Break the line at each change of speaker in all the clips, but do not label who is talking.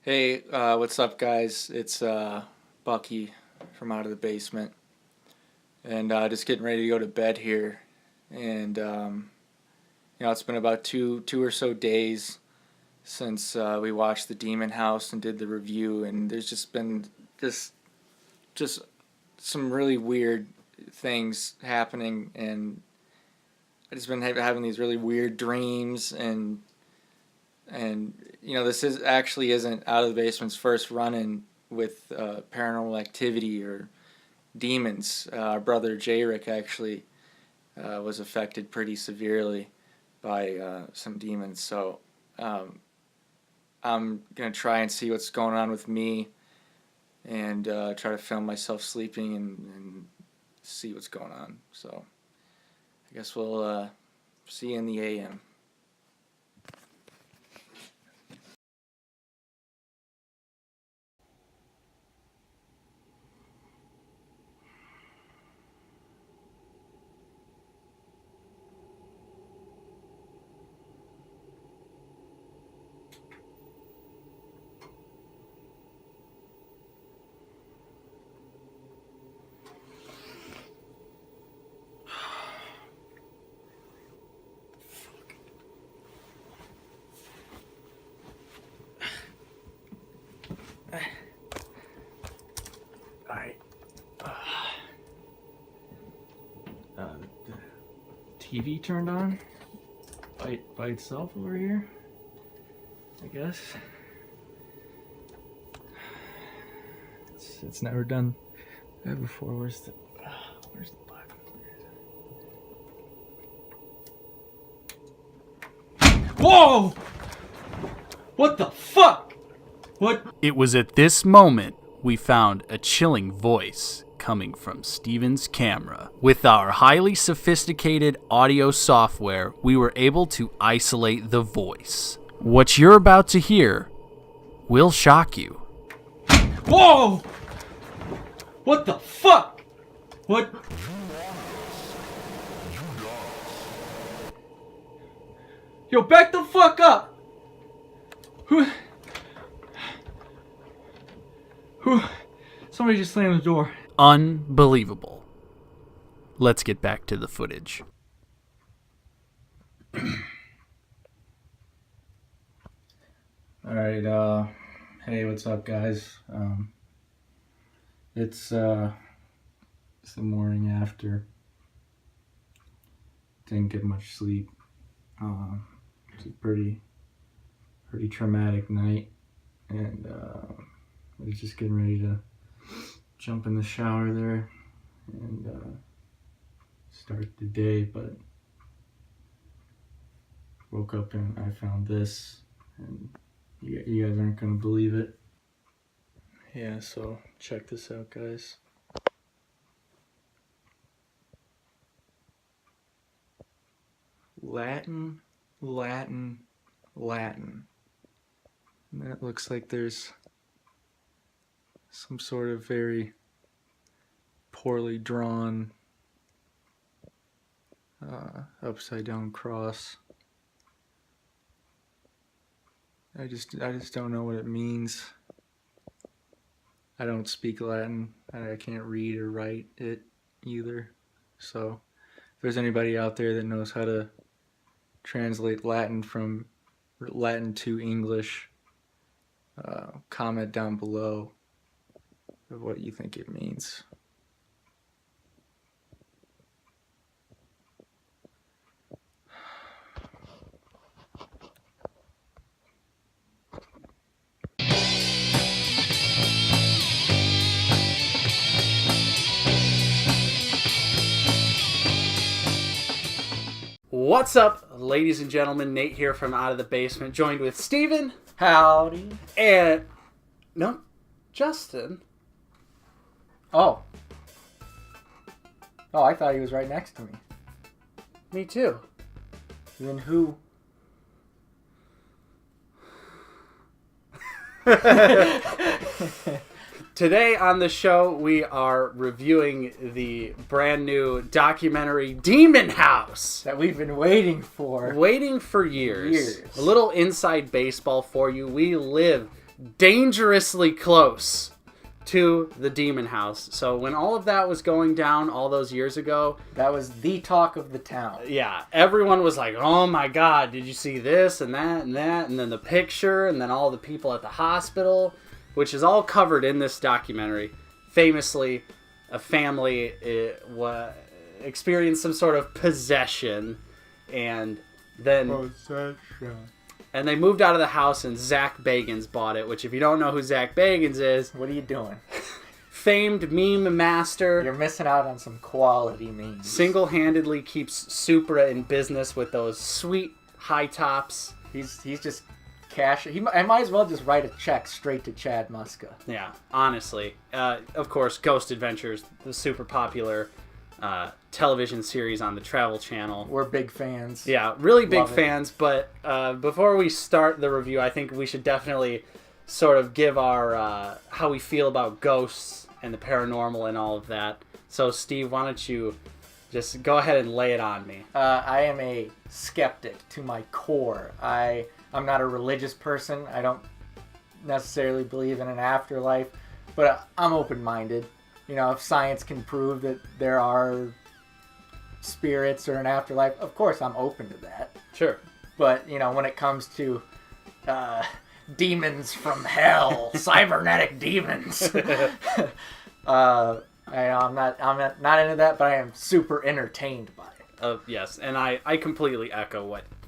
Hey, what's up, guys? It's Bucky from out of the basement, and just getting ready to go to bed here. And it's been about two or so days since we watched The Demon House and did the review, and there's just been just some really weird things happening, and I just been having these really weird dreams and this isn't Out of the Basement's first run-in with paranormal activity or demons. Our brother Jrick actually was affected pretty severely by some demons. So I'm gonna try and see what's going on with me and try to film myself sleeping and see what's going on. So I guess we'll see you in the AM. Alright. The TV turned on by itself over here, I guess. It's never done that before. Where's the button? Whoa! What the fuck? What?
It was at this moment we found a chilling voice coming from Steven's camera. With our highly sophisticated audio software, we were able to isolate the voice. What you're about to hear will shock you.
Whoa! What the fuck? What? Yo, back the fuck up! Who? Somebody just slammed the door.
Unbelievable. Let's get back to the footage.
Alright, hey, what's up, guys? It's the morning after. Didn't get much sleep. It's a pretty traumatic night, and I was just getting ready to jump in the shower there and start the day, but woke up and I found this, and you guys aren't gonna believe it. Yeah, so check this out, guys. Latin. And then it looks like there's some sort of very poorly drawn upside down cross. I just don't know what it means. I don't speak Latin. I can't read or write it either. So if there's anybody out there that knows how to translate Latin from Latin to English, comment down below of what you think it means.
What's up, ladies and gentlemen? Nate here from Out of the Basement, joined with Steven.
Howdy.
And... no, Justin.
Oh, I thought he was right next to me.
Me too.
Then who?
Today on the show, we are reviewing the brand new documentary Demon House.
That we've been waiting for.
Waiting for years. A little inside baseball for you. We live dangerously close to the demon house. So when all of that was going down all those years ago,
that was the talk of the town.
Yeah, everyone was like, oh my God, did you see this and that and that? And then the picture, and then all the people at the hospital, which is all covered in this documentary. Famously, a family experienced some sort of possession, and then and they moved out of the house, and Zach Bagans bought it, which if you don't know who Zach Bagans is...
What are you doing?
Famed meme master.
You're missing out on some quality memes.
Single-handedly keeps Supra in business with those sweet high tops.
He's just cash. I might as well just write a check straight to Chad Muska.
Yeah, honestly. Of course, Ghost Adventures, the super popular television series on the Travel Channel.
We're big fans.
Yeah, really big fans. But before we start the review, I think we should definitely sort of give our how we feel about ghosts and the paranormal and all of that. So, Steve, why don't you just go ahead and lay it on me?
I am a skeptic to my core. I'm not a religious person. I don't necessarily believe in an afterlife, but I'm open-minded. You know, if science can prove that there are spirits or an afterlife, of course I'm open to that.
Sure.
But, you know, when it comes to demons from hell, cybernetic demons, I'm not into that, but I am super entertained by it.
Yes, and I completely echo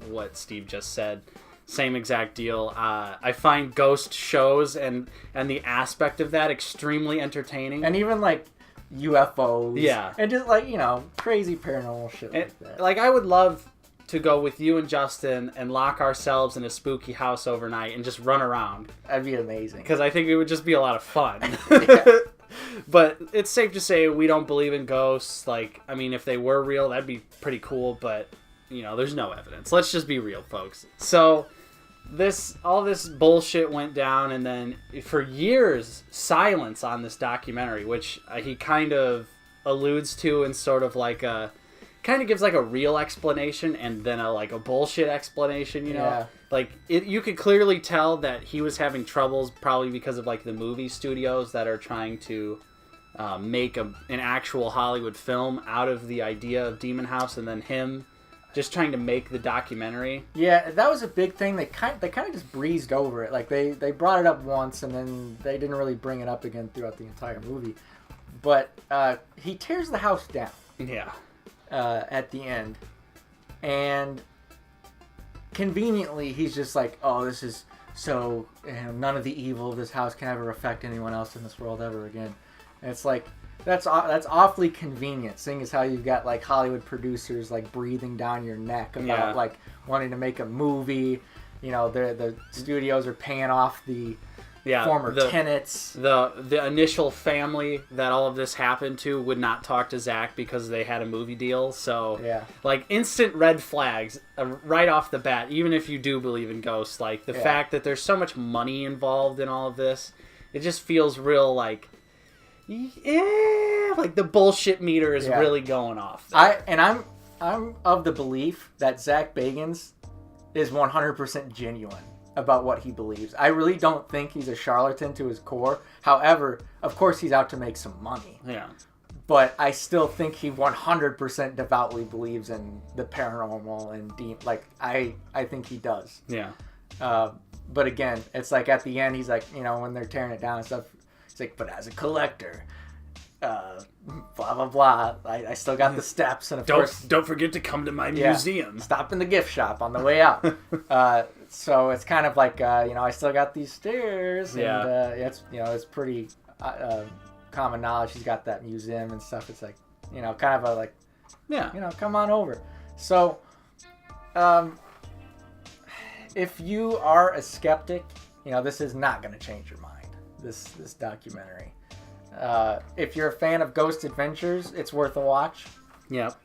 what Steve just said. Same exact deal. I find ghost shows and the aspect of that extremely entertaining.
And even like UFOs.
Yeah.
And just like, you know, crazy paranormal shit like that.
Like, I would love to go with you and Justin and lock ourselves in a spooky house overnight and just run around.
That'd be amazing.
Because I think it would just be a lot of fun.
Yeah.
But it's safe to say we don't believe in ghosts. Like, I mean, if they were real, that'd be pretty cool, but... You know, there's no evidence. Let's just be real, folks. So, all this bullshit went down, and then for years, silence on this documentary, which he kind of alludes to in sort of like kind of gives like a real explanation and then a bullshit explanation, you know?
Yeah.
Like, you could clearly tell that he was having troubles probably because of like the movie studios that are trying to make an actual Hollywood film out of the idea of Demon House, and then him just trying to make the documentary.
Yeah, that was a big thing. They kind of just breezed over it. Like they brought it up once and then they didn't really bring it up again throughout the entire movie. But he tears the house down.
Yeah.
At the end, and conveniently he's just like, "Oh, this is so none of the evil of this house can ever affect anyone else in this world ever again." And it's like. That's awfully convenient, seeing as how you've got like Hollywood producers like breathing down your neck about like wanting to make a movie. You know, the studios are paying off the former tenants.
The initial family that all of this happened to would not talk to Zach because they had a movie deal. So like instant red flags right off the bat. Even if you do believe in ghosts, like the fact that there's so much money involved in all of this, it just feels real like. Yeah, like the bullshit meter is really going off.
I'm of the belief that Zach Bagans is 100% genuine about what he believes. I really don't think he's a charlatan to his core. However, of course he's out to make some money. Yeah. But I still think he 100% devoutly believes in the paranormal and like I think he does. Yeah. But again, it's like at the end he's like, you know, when they're tearing it down and stuff. It's like, but as a collector, blah, blah, blah, I still got the steps. And of course...
Don't forget to come to my museum.
Stop in the gift shop on the way out. So it's kind of like, you know, I still got these stairs. And it's pretty common knowledge. He's got that museum and stuff. It's like, you know, kind of a like, you know, come on over. So if you are a skeptic, you know, this is not going to change your mind. This documentary. If you're a fan of Ghost Adventures, it's worth a watch. Yep.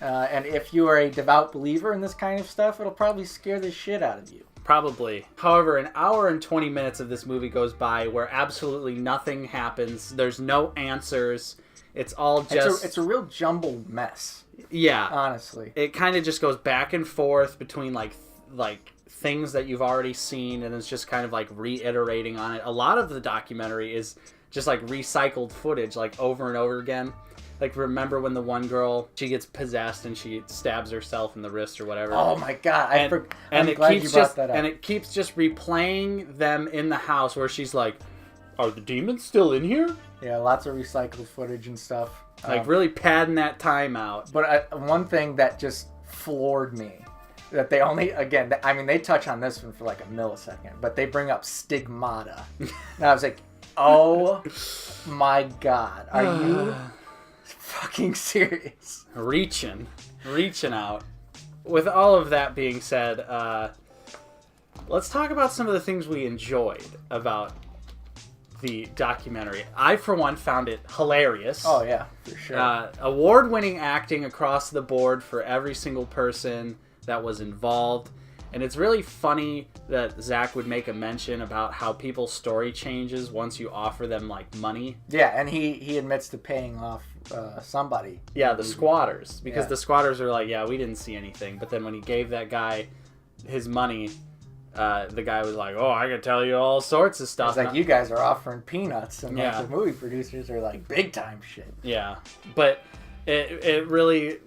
And if you are a devout believer in this kind of stuff, it'll probably scare the shit out of you.
Probably. However, an hour and 20 minutes of this movie goes by where absolutely nothing happens. There's no answers. It's all just...
It's a real jumbled mess.
Yeah.
Honestly.
It kind of just goes back and forth between like things that you've already seen, and it's just kind of like reiterating on it. A lot of the documentary is just like recycled footage, like over and over again. Like, remember when the one girl, she gets possessed and she stabs herself in the wrist or whatever?
Oh my god!
I'm glad you brought that up. And it keeps just replaying them in the house where she's like, "Are the demons still in here?"
Yeah, lots of recycled footage and stuff.
Like, really padding that time out.
But one thing that just floored me, that they only, again, I mean, they touch on this one for like a millisecond, but they bring up stigmata. And I was like, oh my god, are you fucking serious?
Reaching out. With all of that being said, let's talk about some of the things we enjoyed about the documentary. I, for one, found it hilarious.
Oh, yeah, for sure.
Award-winning acting across the board for every single person that was involved. And it's really funny that Zach would make a mention about how people's story changes once you offer them, like, money.
Yeah, and he admits to paying off somebody.
Yeah, the squatters. Because the squatters are like, yeah, we didn't see anything. But then when he gave that guy his money, the guy was like, oh, I can tell you all sorts of stuff.
It's like, you guys are offering peanuts, and like, the movie producers are like, big time shit.
Yeah, but it really,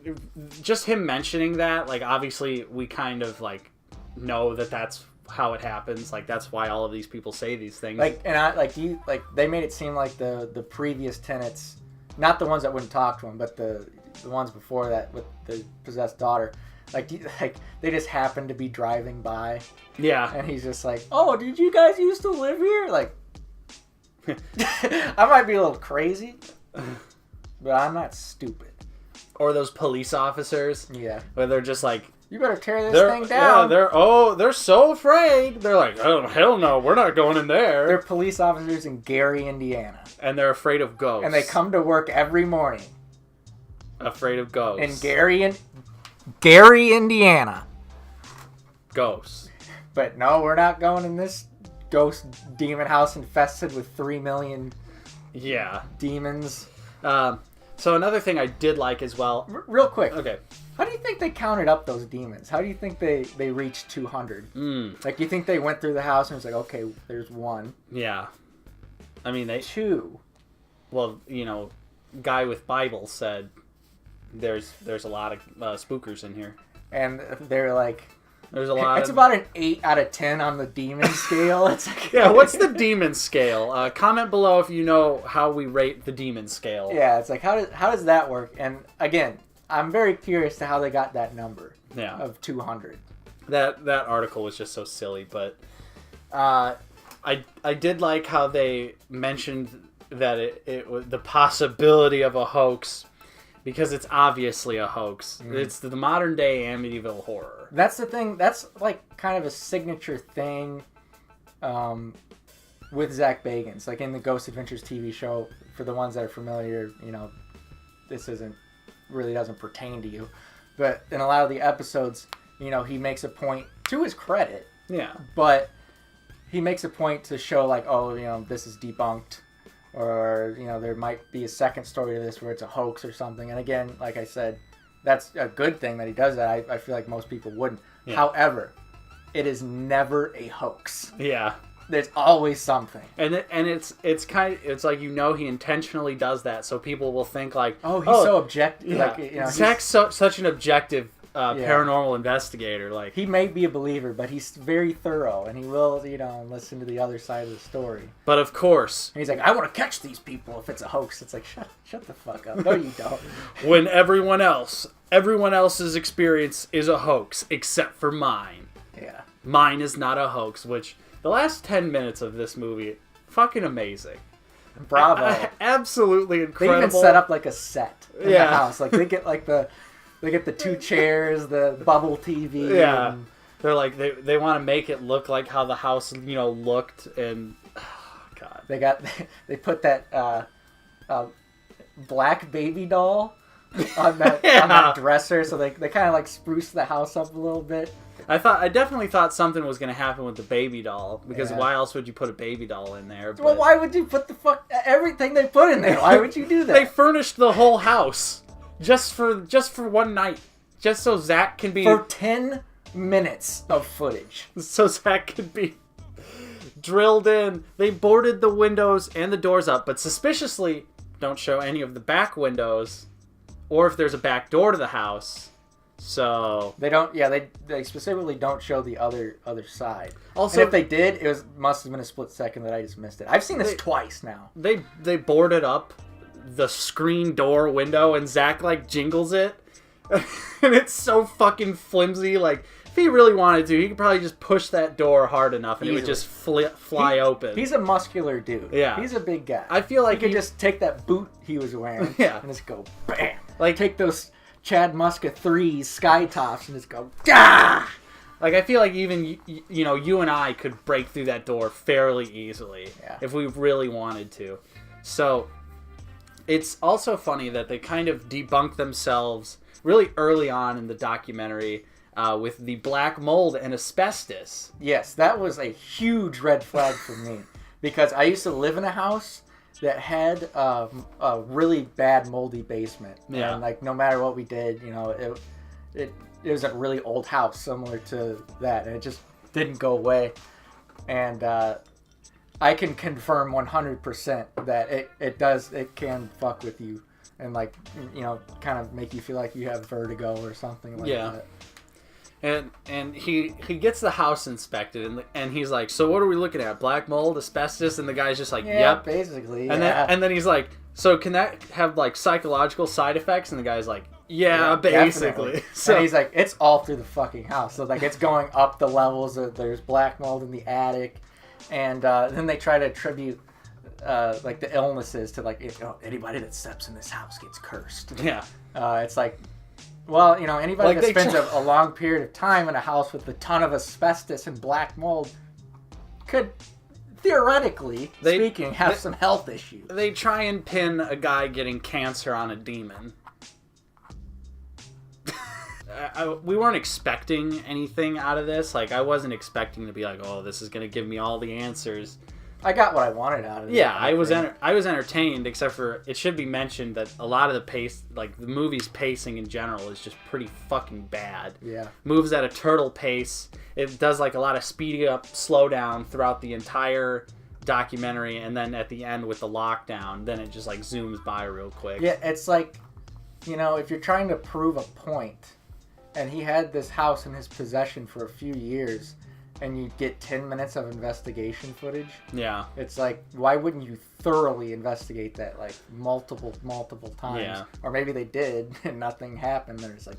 just him mentioning that, like, obviously we kind of like know that that's how it happens. Like, that's why all of these people say these things.
Like, and they made it seem like the previous tenants, not the ones that wouldn't talk to him, but the ones before that with the possessed daughter. Like they just happened to be driving by.
Yeah.
And he's just like, oh, did you guys used to live here? Like, I might be a little crazy, but I'm not stupid.
Or those police officers.
Yeah.
Where they're just like,
you better tear this thing down.
Yeah, they're so afraid. They're like, oh, hell no, we're not going in there.
They're police officers in Gary, Indiana.
And they're afraid of ghosts.
And they come to work every morning.
Afraid of ghosts.
In Gary, Indiana.
Ghosts.
But no, we're not going in this ghost demon house infested with 3 million demons.
So another thing I did like as well.
Real quick.
Okay.
How do you think they counted up those demons? How do you think they reached 200? Like, you think they went through the house and was like, okay, there's one.
Yeah. I mean,
two.
Well, guy with Bible said there's a lot of spookers in here.
And they're like,
there's a lot.
It's about an 8 out of 10 on the demon scale. It's like,
yeah, what's the demon scale? Comment below if you know how we rate the demon scale.
Yeah, it's like, how does that work? And again, I'm very curious to how they got that number of 200.
That article was just so silly, but I did like how they mentioned that it was the possibility of a hoax, because it's obviously a hoax. It's the modern day Amityville horror.
That's the thing. That's like kind of a signature thing with Zach Bagans. Like in the Ghost Adventures TV show, for the ones that are familiar, this really doesn't pertain to you. But in a lot of the episodes, he makes a point, to his credit.
Yeah.
But he makes a point to show like, oh, this is debunked. Or, there might be a second story to this where it's a hoax or something. And again, like I said, that's a good thing that he does that. I feel like most people wouldn't. Yeah. However, it is never a hoax.
Yeah.
There's always something.
And it's like, he intentionally does that so people will think like,
oh, he's so objective.
Yeah. Like, Zach's such an objective paranormal investigator. Like,
he may be a believer, but he's very thorough, and he will, listen to the other side of the story.
But of course,
and he's like, I want to catch these people if it's a hoax. It's like, shut the fuck up. No, you don't.
When everyone else's experience is a hoax except for mine.
Yeah.
Mine is not a hoax. Which the last 10 minutes of this movie, fucking amazing.
Bravo.
Absolutely incredible.
They even set up like a set in the house. Like they get like They get the 2 chairs, the bubble TV.
Yeah. And they're like, they want to make it look like how the house, looked. And, oh, God.
They put that black baby doll on that dresser. So they kind of like spruce the house up a little bit.
I definitely thought something was going to happen with the baby doll. Because why else would you put a baby doll in there?
Well, why would you put everything they put in there? Why would you do that?
They furnished the whole house. Just for one night. Just so Zach can be...
For $10 minutes of footage.
So Zach could be drilled in. They boarded the windows and the doors up, but suspiciously don't show any of the back windows or if there's a back door to the house. So
they don't. Yeah, they specifically don't show the other side.
Also,
and if they did, must have been a split second that I just missed it. I've seen this twice now.
They boarded up the screen door window, and Zach like jingles it, and it's so fucking flimsy. Like if he really wanted to, he could probably just push that door hard enough, and it would just fly open.
He's a muscular dude.
Yeah,
he's a big guy.
I feel like
he could just take that boot he was wearing, and just go bam.
Like
take those Chad Muska 3s sky tops and just go ah!
Like I feel like even you and I could break through that door fairly easily if we really wanted to. So it's also funny that they kind of debunk themselves really early on in the documentary with the black mold and asbestos.
Yes, that was a huge red flag for me because I used to live in a house that had a really bad moldy basement.
Yeah.
And like no matter what we did, it was a really old house similar to that, and it just didn't go away. And I can confirm 100% that it can fuck with you and like kind of make you feel like you have vertigo or something like that.
And he gets the house inspected and he's like, so what are we looking at? Black mold, asbestos? And the guy's just like, yep.
Basically.
And then he's like, so can that have like psychological side effects? And the guy's like, yeah, basically.
So and he's like, it's all through the fucking house. So like it's going up the levels. There's black mold in the attic, and then they try to attribute like the illnesses to like anybody that steps in this house gets cursed.
Yeah.
It's like. Well, anybody that spends a long period of time in a house with a ton of asbestos and black mold could, theoretically speaking, have some health issues.
They try and pin a guy getting cancer on a demon. We weren't expecting anything out of this. Like, I wasn't expecting to be like, oh, this is going to give me all the answers.
I got what I wanted out of it.
Yeah, I was entertained, except for it should be mentioned that a lot of the pace, like the movie's pacing in general, is just pretty fucking bad.
Yeah.
Moves at a turtle pace. It does like a lot of speeding up, slow down throughout the entire documentary, and then at the end with the lockdown, then it just like zooms by real quick.
Yeah, it's like, if you're trying to prove a point, and he had this house in his possession for a few years, and you get 10 minutes of investigation footage.
Yeah.
It's like, why wouldn't you thoroughly investigate that, like, multiple times?
Yeah.
Or maybe they did, and nothing happened, and it's like,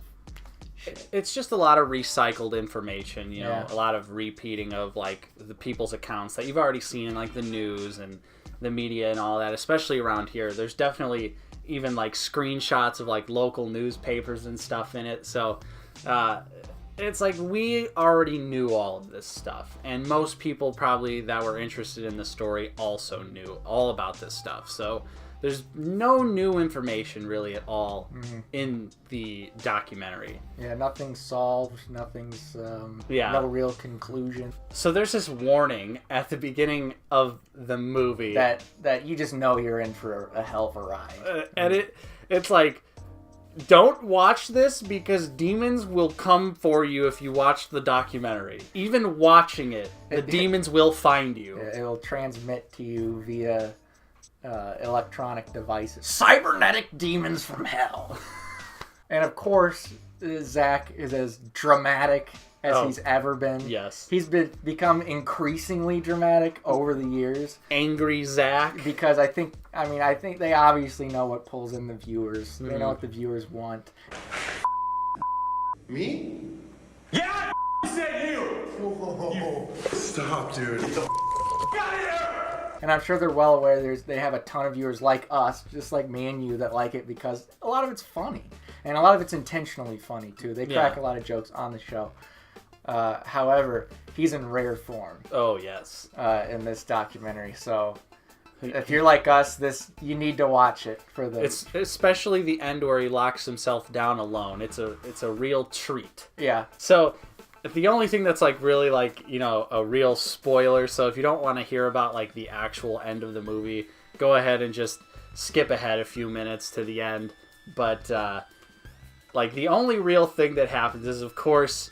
shit.
It's just a lot of recycled information,
Yeah.
A lot of repeating of, like, the people's accounts that you've already seen in, like, the news and the media and all that, especially around here. There's definitely even, like, screenshots of, like, local newspapers and stuff in it, so, it's like we already knew all of this stuff, and most people probably that were interested in the story also knew all about this stuff. So there's no new information really at all in the documentary.
Yeah, nothing's solved. Nothing's
Yeah.
no real conclusion.
So there's this warning at the beginning of the movie
That you just know you're in for a hell of a ride.
and it's like, don't watch this because demons will come for you if you watch the documentary. Even watching it, the demons will find you.
It will transmit to you via electronic devices. Cybernetic demons from hell. And of course, Zach is as dramatic as he's ever been.
Yes.
He's become increasingly dramatic over the years.
Angry Zach.
Because I think they obviously know what pulls in the viewers. They know what the viewers want.
Me?
Yeah, said you!
Whoa. Stop, dude.
Get out of here!
And I'm sure they're well aware they have a ton of viewers like us, just like me and you, that like it because a lot of it's funny. And a lot of it's intentionally funny, too. They crack a lot of jokes on the show. However, he's in rare form.
Oh, yes.
In this documentary. So if you're like us, you need to watch it for the.
It's especially the end where he locks himself down alone. It's a real treat.
Yeah.
So the only thing that's like really like a real spoiler. So if you don't want to hear about like the actual end of the movie, go ahead and just skip ahead a few minutes to the end. But like the only real thing that happens is, of course,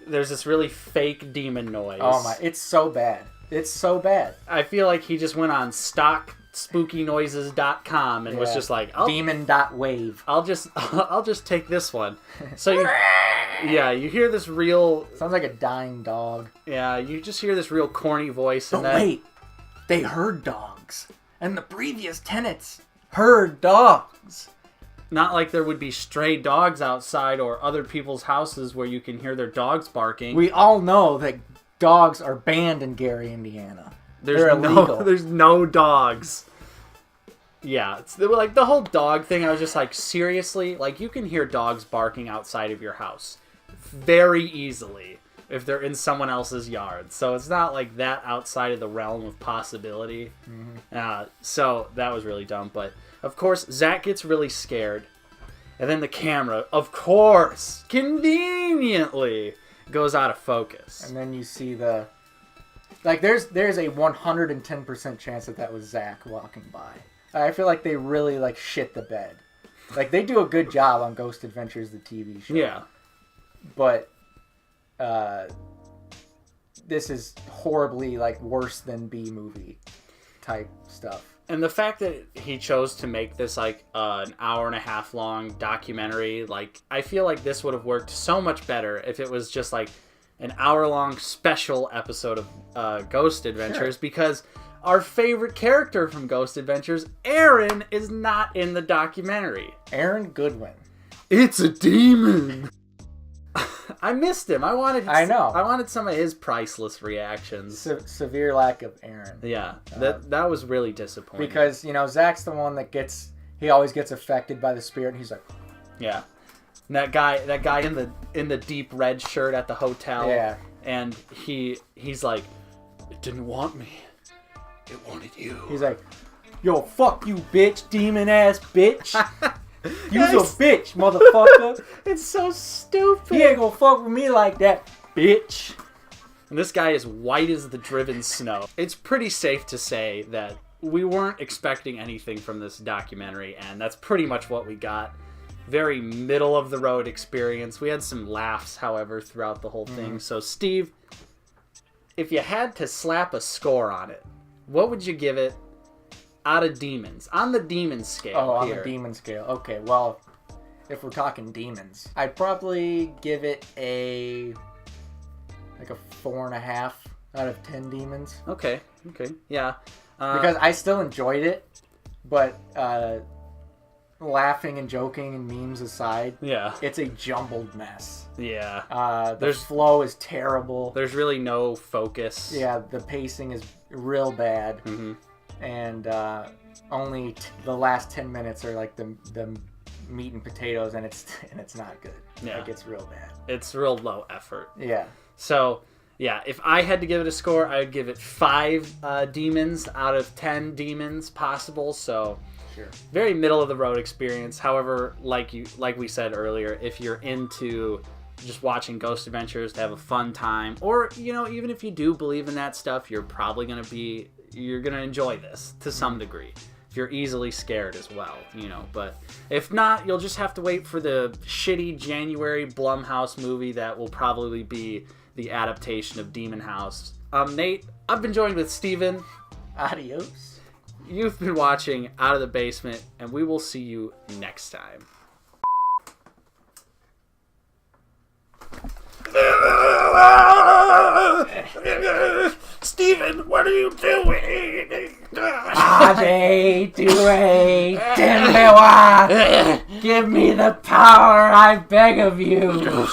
there's this really fake demon noise.
Oh my! It's so bad. It's so bad.
I feel like he just went on stockspookynoises.com and was just like,
demon.wave.
I'll just take this one. So you hear this real.
Sounds like a dying dog.
Yeah, you just hear this real corny voice.
But wait, they heard dogs, and the previous tenants heard dogs.
Not like there would be stray dogs outside or other people's houses where you can hear their dogs barking.
We all know that dogs are banned in Gary, Indiana. They're illegal.
There's no dogs. Yeah, it's like the whole dog thing. I was just like, seriously? Like, you can hear dogs barking outside of your house very easily if they're in someone else's yard. So it's not like that outside of the realm of possibility. Mm-hmm. So that was really dumb. But, of course, Zach gets really scared. And then the camera, of course, conveniently goes out of focus.
And then you see the... Like, there's a 110% chance that was Zach walking by. I feel like they really, like, shit the bed. Like, they do a good job on Ghost Adventures, the TV show.
Yeah.
But this is horribly, like, worse than B-movie type stuff.
And the fact that he chose to make this, like, an hour and a half long documentary, like, I feel like this would have worked so much better if it was just, like, an hour-long special episode of Ghost Adventures, because our favorite character from Ghost Adventures, Aaron, is not in the documentary.
Aaron Goodwin.
It's a demon! I missed him. I wanted some of his priceless reactions.
Severe lack of Aaron.
Yeah, that was really disappointing.
Because, Zach's the one that he always gets affected by the spirit, and he's like...
Yeah. And that guy in the deep red shirt at the hotel.
Yeah.
And he's like, it didn't want me. It wanted you.
He's like, yo, fuck you, bitch, demon ass bitch. You's a bitch, motherfucker.
It's so stupid.
He ain't gonna fuck with me like that, bitch.
And this guy is white as the driven snow. It's pretty safe to say that we weren't expecting anything from this documentary, and that's pretty much what we got. Very middle of the road experience. We had some laughs, however, throughout the whole thing. So, Steve, if you had to slap a score on it, what would you give it out of demons? On the demon scale.
Oh, on the demon scale. Okay, well, if we're talking demons, I'd probably give it a 4.5 out of 10 demons.
Okay, yeah.
Because I still enjoyed it, but laughing and joking and memes aside, it's a jumbled mess. Yeah. The flow is terrible.
There's really no focus.
Yeah, the pacing is real bad.
Mm-hmm.
And only the last 10 minutes are like the meat and potatoes, and it's not good.
Yeah.
Like, it's real bad.
It's real low effort.
Yeah.
So, yeah, if I had to give it a score, I would give it 5 demons out of 10 demons possible. So,
sure. Very
middle of the road experience. However, like we said earlier, if you're into just watching Ghost Adventures to have a fun time, or even if you do believe in that stuff, you're probably you're gonna enjoy this to some degree. If you're easily scared as well, But if not, you'll just have to wait for the shitty January Blumhouse movie that will probably be the adaptation of Demon House. Nate, I've been joined with Steven.
Adios.
You've been watching Out of the Basement, and we will see you next time. Steven, what are you doing?
Give me the power, I beg of you.